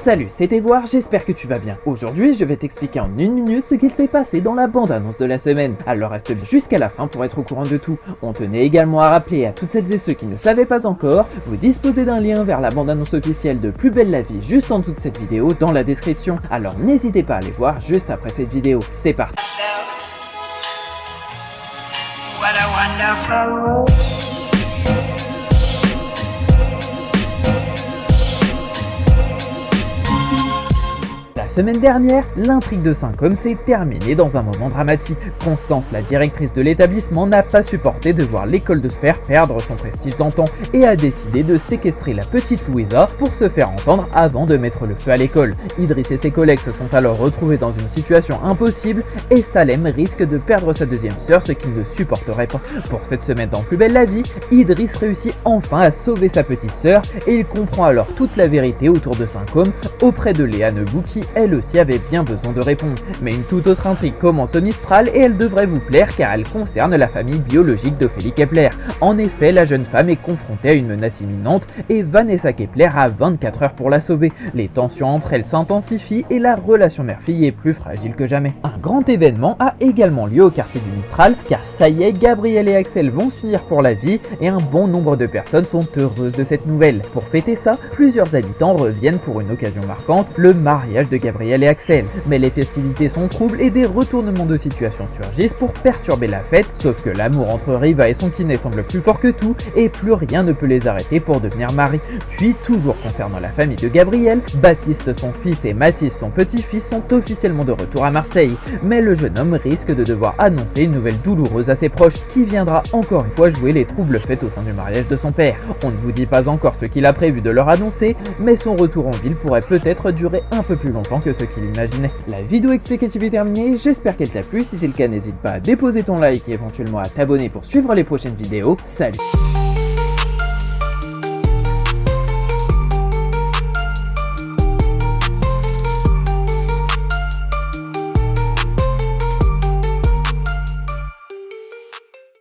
Salut, c'était Voir, j'espère que tu vas bien. Aujourd'hui, je vais t'expliquer en une minute ce qu'il s'est passé dans la bande-annonce de la semaine. Alors reste bien jusqu'à la fin pour être au courant de tout. On tenait également à rappeler à toutes celles et ceux qui ne savaient pas encore, vous disposez d'un lien vers la bande-annonce officielle de Plus belle la vie juste en dessous de cette vidéo dans la description. Alors n'hésitez pas à aller voir juste après cette vidéo. C'est parti. What a wonderful world. La semaine dernière, l'intrigue de Saint-Côme s'est terminée dans un moment dramatique. Constance, la directrice de l'établissement, n'a pas supporté de voir l'école de Sper perdre son prestige d'antan et a décidé de séquestrer la petite Louisa pour se faire entendre avant de mettre le feu à l'école. Idriss et ses collègues se sont alors retrouvés dans une situation impossible et Salem risque de perdre sa deuxième sœur, ce qu'il ne supporterait pas. Pour cette semaine dans Plus belle la vie, Idriss réussit enfin à sauver sa petite sœur et il comprend alors toute la vérité autour de Saint-Côme auprès de Léa Nebou qui elle aussi avait bien besoin de réponses. Mais une toute autre intrigue commence au Mistral et elle devrait vous plaire car elle concerne la famille biologique d'Ophélie Kepler. En effet, la jeune femme est confrontée à une menace imminente et Vanessa Kepler a 24 heures pour la sauver. Les tensions entre elles s'intensifient et la relation mère-fille est plus fragile que jamais. Un grand événement a également lieu au quartier du Mistral car ça y est, Gabriel et Axel vont s'unir pour la vie et un bon nombre de personnes sont heureuses de cette nouvelle. Pour fêter ça, plusieurs habitants reviennent pour une occasion marquante, le mariage de Gabriel et Axel. Mais les festivités sont troubles et des retournements de situation surgissent pour perturber la fête, sauf que l'amour entre Riva et son kiné semble plus fort que tout et plus rien ne peut les arrêter pour devenir mari. Puis, toujours concernant la famille de Gabriel, Baptiste son fils et Mathis son petit-fils sont officiellement de retour à Marseille, mais le jeune homme risque de devoir annoncer une nouvelle douloureuse à ses proches qui viendra encore une fois jouer les troubles faits au sein du mariage de son père. On ne vous dit pas encore ce qu'il a prévu de leur annoncer, mais son retour en ville pourrait peut-être durer un peu plus longtemps que ce qu'il imaginait. La vidéo explicative est terminée, j'espère qu'elle t'a plu, si c'est le cas n'hésite pas à déposer ton like et éventuellement à t'abonner pour suivre les prochaines vidéos. Salut!